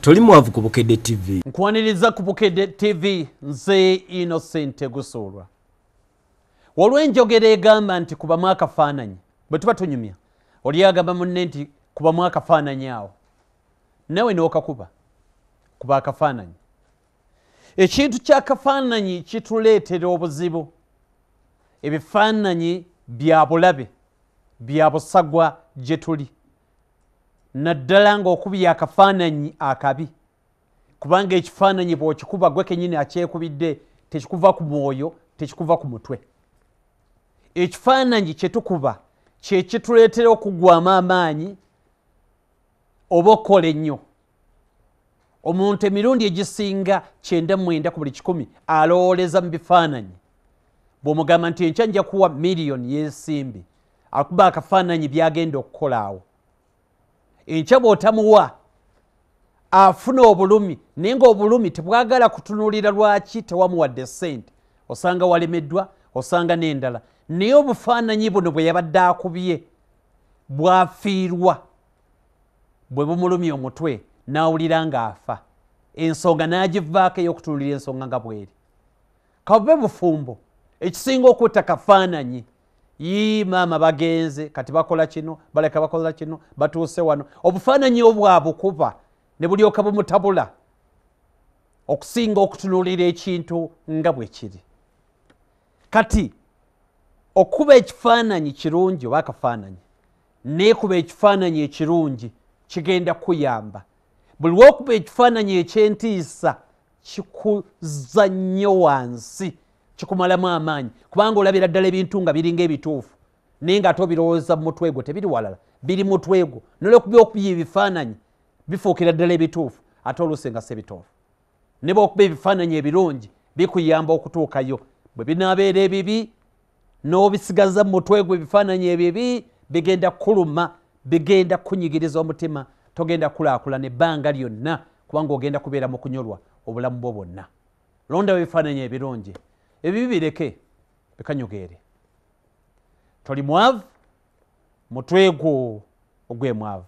Toli mwavu ku Bukedde TV. Nkwaniriza ku Bukedde TV nze Innocent Gusulwa. Olw'enjogera egamba nti kubamu akafaananyi bwe tuba tunyumya oli agamba munne nti kubamu akafaananyi awo nawe n'okakuba kuba akafaananyi. Ekintu ky'akafaananyi kituleetera obuzibu. Ebifaananyi bya bulabe bya busagwa gye tuli naddala ng'okubya akafaananyi akabi kubanga ekifaananyi bw'okikuba gwe kennyini akyekubidde tekikuva ku mwoyo tekikuva ku mutwe. Ekifaananyi kye tukuba kye kituleetera okugwamu amaanyi oba okukola ennyo. Omuntu emirundi egisinga 99 ku buli 100 alowooleza mu bifaananyi. Bw'omugamba nti enkya nja kuwa miliyoni y'ensimbi akuba akafaananyi byagenda okukola awo. Enkya bw'otamuwa afuna obulumi naye ng'obulumi tebwagala kutunuulira lwaki tewamuwadde ssente osanga walemeddwa osanga n'endala. Naye obufaananyi buno bwe yabadde akubye bwafiirwa bwe bumulumya omutwe n'awulira ng'afa ensonga n'agivaako ey'okutunuulira ensonga nga bw'eri. Kabube bufumbo ekisinga okutta kafaananyi maama bagenze kati bakola kino baleka bakola kino batuuse wano obufaananyi obwabukuba ne bulyoka bumutabula okusinga okutunuulira ekintu nga bwe kiri. Kati okuba ekifaananyi kirungi oba akafaananyi neekuba ekifaananyi ekirungi kigenda kuyamba. Buli lw'okuba ekifaananyi eky'entiisa kikuzza nnyo wansi kikumalamu amaanyi kubanga olabira ddala ebintu nga biringa ebituufu naye ng'ate obirowooza mu mutwe gwo tebiri walala biri mutwe gwo n'olw'okuba okubya ebifaananyi bifuukira ddala ebituufu ate oluusi nga si bituufu. Ne bw'okuba ebifaananyi ebirungi bikuyamba okutuukayo bwe binaabeera ebibi n'obisigaza mu mutwe gwo ebifaananyi ebibi bigenda kuluma bigenda kunyigiriza omutima togenda kulaakulana ebbanga lyonna kubanga ogenda kubeera mu kunyolwa obulamu bwo bwonna. Londawo ebifaananyi ebirungi ebibi bireke bikanyugeere. Toli mwavu mutwe gwo ogwe mwavu.